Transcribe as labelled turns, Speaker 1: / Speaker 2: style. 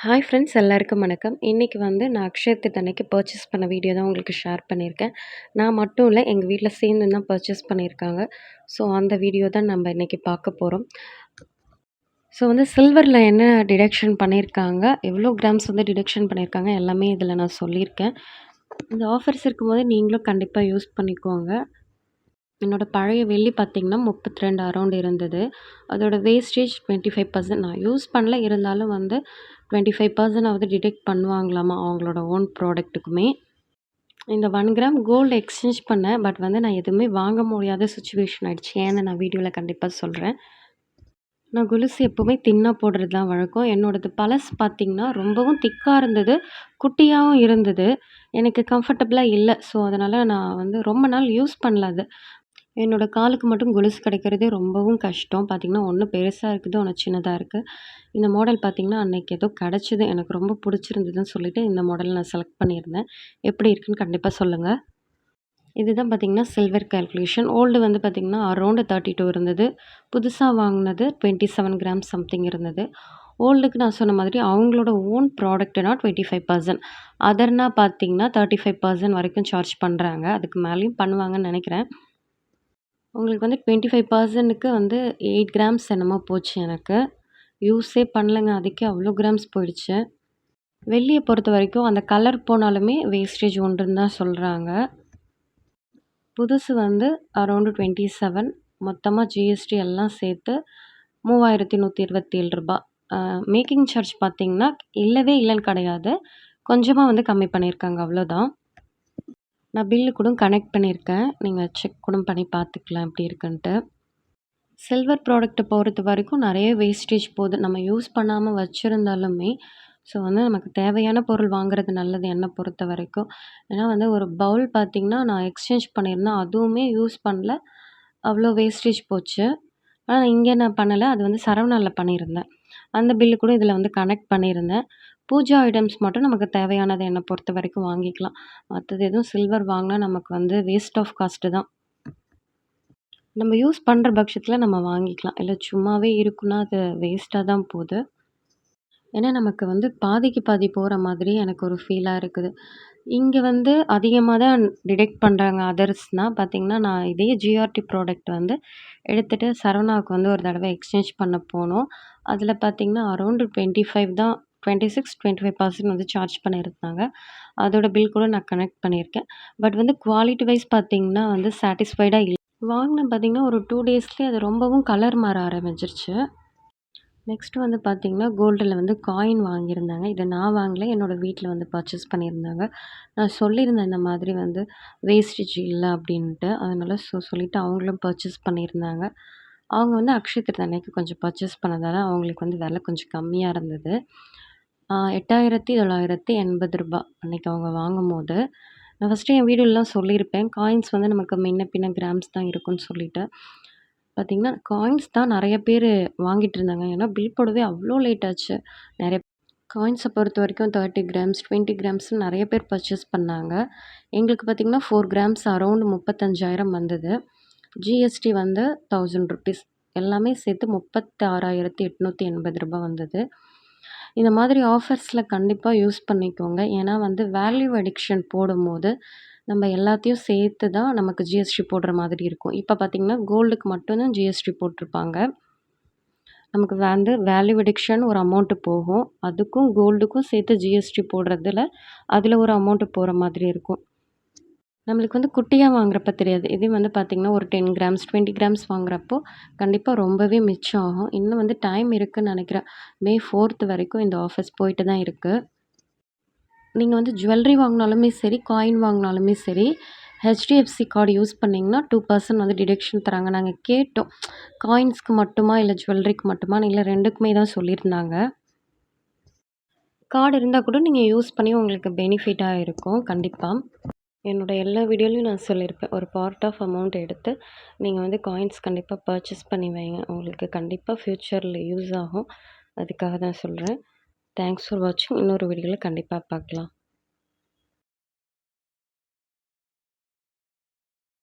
Speaker 1: Hi friends எல்லாருக்கும் வணக்கம். இன்றைக்கி நான் அக்ஷய திருதி அன்னைக்கு பர்ச்சேஸ் பண்ண வீடியோ தான் உங்களுக்கு ஷேர் பண்ணியிருக்கேன். நான் மட்டும் இல்லை, எங்கள் வீட்டில் சேர்ந்து தான் பர்ச்சேஸ் பண்ணியிருக்காங்க. ஸோ அந்த வீடியோ தான் நம்ம இன்றைக்கி பார்க்க போகிறோம். ஸோ சில்வரில் என்ன டிடக்ஷன் பண்ணியிருக்காங்க, எவ்வளோ கிராம்ஸ் டிடக்ஷன் பண்ணியிருக்காங்க எல்லாமே இதில் நான் சொல்லியிருக்கேன். இந்த ஆஃபர்ஸ் இருக்கும்போது நீங்களும் கண்டிப்பாக யூஸ் பண்ணிக்கோங்க. என்னோடய பழைய வெள்ளி பார்த்திங்கன்னா 32 அரௌண்ட் இருந்தது. அதோட வேஸ்டேஜ் 25% நான் யூஸ் பண்ணல. இருந்தாலும் 25% டிடெக்ட் பண்ணுவாங்களாமா அவங்களோட ஓன் ப்ராடக்ட்டுக்குமே. இந்த 1 கிராம் கோல்டு எக்ஸ்சேஞ்ச் பண்ணேன். பட் நான் எதுவுமே வாங்க முடியாத சுச்சுவேஷன் ஆயிடுச்சு. ஏன்னு நான் வீடியோவில் கண்டிப்பாக சொல்கிறேன். நான் கொலுசு எப்போவுமே தின்னா போடுறது தான் வழக்கம். என்னோடது பழசு பார்த்திங்கன்னா ரொம்பவும் திக்காக இருந்தது, குட்டியாகவும் இருந்தது. எனக்கு கம்ஃபர்டபுளாக இல்லை. ஸோ அதனால் நான் ரொம்ப நாள் யூஸ் பண்ணல அது. என்னோடய காலுக்கு மட்டும் கொலுசு கிடைக்கிறதே ரொம்பவும் கஷ்டம். பார்த்திங்கன்னா, ஒன்று பெருசாக இருக்குது, ஒன்று சின்னதாக இருக்குது. இந்த மாடல் பார்த்திங்கன்னா, அன்னைக்கு ஏதோ கிடச்சிது. எனக்கு ரொம்ப பிடிச்சிருந்ததுன்னு சொல்லிட்டு இந்த மாடல் நான் செலக்ட் பண்ணியிருந்தேன். எப்படி இருக்குன்னு கண்டிப்பாக சொல்லுங்கள். இதுதான் பார்த்திங்கன்னா சில்வர் கால்குலேஷன். ஓல்டு பார்த்திங்கன்னா அரௌண்டு 32 இருந்தது. புதுசாக வாங்கினது 27 கிராம் சம்திங் இருந்தது. ஓல்டுக்கு நான் சொன்ன மாதிரி அவங்களோட ஓன் ப்ராடக்ட்னா 25%. அதர்னா பார்த்திங்கன்னா 35% வரைக்கும் சார்ஜ் பண்ணுறாங்க. அதுக்கு மேலேயும் பண்ணுவாங்கன்னு நினைக்கிறேன். உங்களுக்கு 25%க்கு 8 கிராம்ஸ் என்னமோ போச்சு எனக்கு. யூஸே பண்ணலங்க. அதுக்கே அவ்வளோ கிராம்ஸ் போயிடுச்சு. வெள்ளிய பொறுத்த வரைக்கும் அந்த கலர் போனாலுமே வேஸ்டேஜ் உண்டுன்னு தான் சொல்கிறாங்க. புதுசு அரௌண்டு 27. மொத்தமாக ஜிஎஸ்டி எல்லாம் சேர்த்து ரூ. 3127. மேக்கிங் சார்ஜ் பார்த்திங்கன்னா இல்லவே இல்லைன்னு கிடையாது. கொஞ்சமாக கம்மி பண்ணியிருக்காங்க, அவ்வளோதான். நான் பில்லு கூட கனெக்ட் பண்ணியிருக்கேன். நீங்கள் செக் கூட பண்ணி பார்த்துக்கலாம் எப்படி இருக்குன்ட்டு. சில்வர் ப்ராடக்ட்டை பொறுத்த வரைக்கும் நிறைய வேஸ்டேஜ் போகுது. நம்ம யூஸ் பண்ணாமல் வச்சுருந்தாலுமே ஸோ நமக்கு தேவையான பொருள் வாங்குறது நல்லது என்னை பொறுத்த வரைக்கும். ஏன்னா ஒரு பவுல் பார்த்திங்கன்னா நான் எக்ஸ்சேஞ்ச் பண்ணியிருந்தேன். அதுவுமே யூஸ் பண்ணல. அவ்வளோ வேஸ்டேஜ் போச்சு. ஆனால் இங்கே நான் பண்ணலை. அது சரவணாவில் பண்ணியிருந்தேன். அந்த பில்லு கூட இதில் கனெக்ட் பண்ணியிருந்தேன். பூஜா ஐட்டம்ஸ் மட்டும் நமக்கு தேவையானது என்னை பொறுத்த வரைக்கும் வாங்கிக்கலாம். மற்றது எதுவும் சில்வர் வாங்கினா நமக்கு வேஸ்ட் ஆஃப் காஸ்ட்டு தான். நம்ம யூஸ் பண்ணுற பட்சத்தில் நம்ம வாங்கிக்கலாம். இல்லை சும்மாவே இருக்குன்னா அது வேஸ்ட்டாக தான் போகுது. ஏன்னா நமக்கு பாதிக்கு பாதி போகிற மாதிரி எனக்கு ஒரு ஃபீலாக இருக்குது. இங்கே அதிகமாக தான் டிடெக்ட் பண்ணுறாங்க. அதர்ஸ்னால் பார்த்திங்கன்னா, நான் இதே ஜிஆர்டி ப்ராடக்ட் எடுத்துகிட்டு சரவணாவுக்கு ஒரு தடவை எக்ஸ்சேஞ்ச் பண்ண போனோம். அதில் பார்த்திங்கன்னா அரௌண்டு 25 தான், 26, 25% சார்ஜ் பண்ணியிருந்தாங்க. அதோட பில் கூட நான் கனெக்ட் பண்ணியிருக்கேன். பட் குவாலிட்டி வைஸ் பார்த்திங்கன்னா சாட்டிஸ்ஃபைடாக இல்லை. வாங்கினேன் பார்த்திங்கன்னா ஒரு 2 டேஸ்லேயே அது ரொம்பவும் கலர் மாற ஆரம்பிச்சிருச்சு. நெக்ஸ்ட்டு பார்த்திங்கன்னா கோல்டில் காயின் வாங்கியிருந்தாங்க. இதை நான் வாங்கல. என்னோடய வீட்டில் பர்ச்சேஸ் பண்ணியிருந்தாங்க. நான் சொல்லியிருந்தேன் இந்த மாதிரி வேஸ்டேஜ் இல்லை அப்படின்ட்டு. அதனால் சொல்லிவிட்டு அவங்களும் பர்ச்சேஸ் பண்ணியிருந்தாங்க. அவங்க அக்ஷய திருதி அன்னைக்கு கொஞ்சம் பர்ச்சேஸ் பண்ணதால் அவங்களுக்கு விலை கொஞ்சம் கம்மியாக இருந்தது. ரூ. 8,980 அன்னைக்கு அவங்க வாங்கும்போது. நான் ஃபஸ்ட்டு என் வீடியோலலாம் சொல்லியிருப்பேன். காயின்ஸ் நமக்கு முன்ன பின்ன கிராம்ஸ் தான் இருக்குன்னு சொல்லிட்டு. பார்த்திங்கன்னா காயின்ஸ் தான் நிறைய பேர் வாங்கிட்டு இருந்தாங்க. ஏன்னா பில் போடவே அவ்வளோ லேட் ஆச்சு. நிறைய காயின்ஸை பொறுத்த வரைக்கும் 30 கிராம்ஸ், 20 கிராம்ஸ்னு நிறைய பேர் பர்ச்சேஸ் பண்ணாங்க. எங்களுக்கு பார்த்திங்கன்னா 4 கிராம்ஸ் அரௌண்டு 35,000 வந்தது. GST 1000 rupees. எல்லாமே சேர்த்து 36,880 வந்தது. இந்த மாதிரி ஆஃபர்ஸில் கண்டிப்பாக யூஸ் பண்ணிக்கோங்க. ஏன்னா வேல்யூ அடிக்ஷன் போடும்போது நம்ம எல்லாத்தையும் சேர்த்து தான் நமக்கு ஜிஎஸ்டி போடுற மாதிரி இருக்கும். இப்போ பார்த்திங்கன்னா கோல்டுக்கு மட்டும்தான் ஜிஎஸ்டி போட்டிருப்பாங்க. நமக்கு வேல்யூ அடிக்ஷன் ஒரு அமௌண்ட்டு போகும். அதுக்கும் கோல்டுக்கும் சேர்த்து ஜிஎஸ்டி போடுறதுல அதில் ஒரு அமௌண்ட்டு போகிற மாதிரி இருக்கும். நம்மளுக்கு குட்டியாக வாங்குறப்ப தெரியாது. இதே பார்த்திங்கன்னா ஒரு 10 கிராம்ஸ், 20 கிராம்ஸ் வாங்குறப்போ கண்டிப்பாக ரொம்பவே மிச்சம் ஆகும். இன்னும் டைம் இருக்குதுன்னு நினைக்கிறேன். மே 4th வரைக்கும் இந்த ஆஃபர்ஸ் போயிட்டு தான் இருக்குது. நீங்கள் ஜுவல்லரி வாங்கினாலுமே சரி, காயின் வாங்கினாலுமே சரி, ஹெச்டிஎஃப்சி கார்டு யூஸ் பண்ணிங்கன்னா 2% டிடக்ஷன் தராங்க. நாங்கள் கேட்டோம், காயின்ஸ்க்கு மட்டுமா இல்லை ஜுவல்லரிக்கு மட்டுமா? இல்லை 2க்குமே தான் சொல்லியிருந்தாங்க. கார்டு இருந்தால் கூட நீங்கள் யூஸ் பண்ணி உங்களுக்கு பெனிஃபிட்டாக இருக்கும் கண்டிப்பாக. என்னோடய எல்லா வீடியோலையும் நான் சொல்லியிருப்பேன். ஒரு பார்ட் ஆஃப் அமௌண்ட் எடுத்து நீங்கள் காயின்ஸ் கண்டிப்பாக பர்ச்சேஸ் பண்ணி வைங்க. உங்களுக்கு கண்டிப்பாக ஃப்யூச்சரில் யூஸ் ஆகும். அதுக்காக தான் சொல்கிறேன். தேங்க்ஸ் ஃபார் வாட்சிங். இன்னொரு வீடியோவில் கண்டிப்பாக பார்க்கலாம்.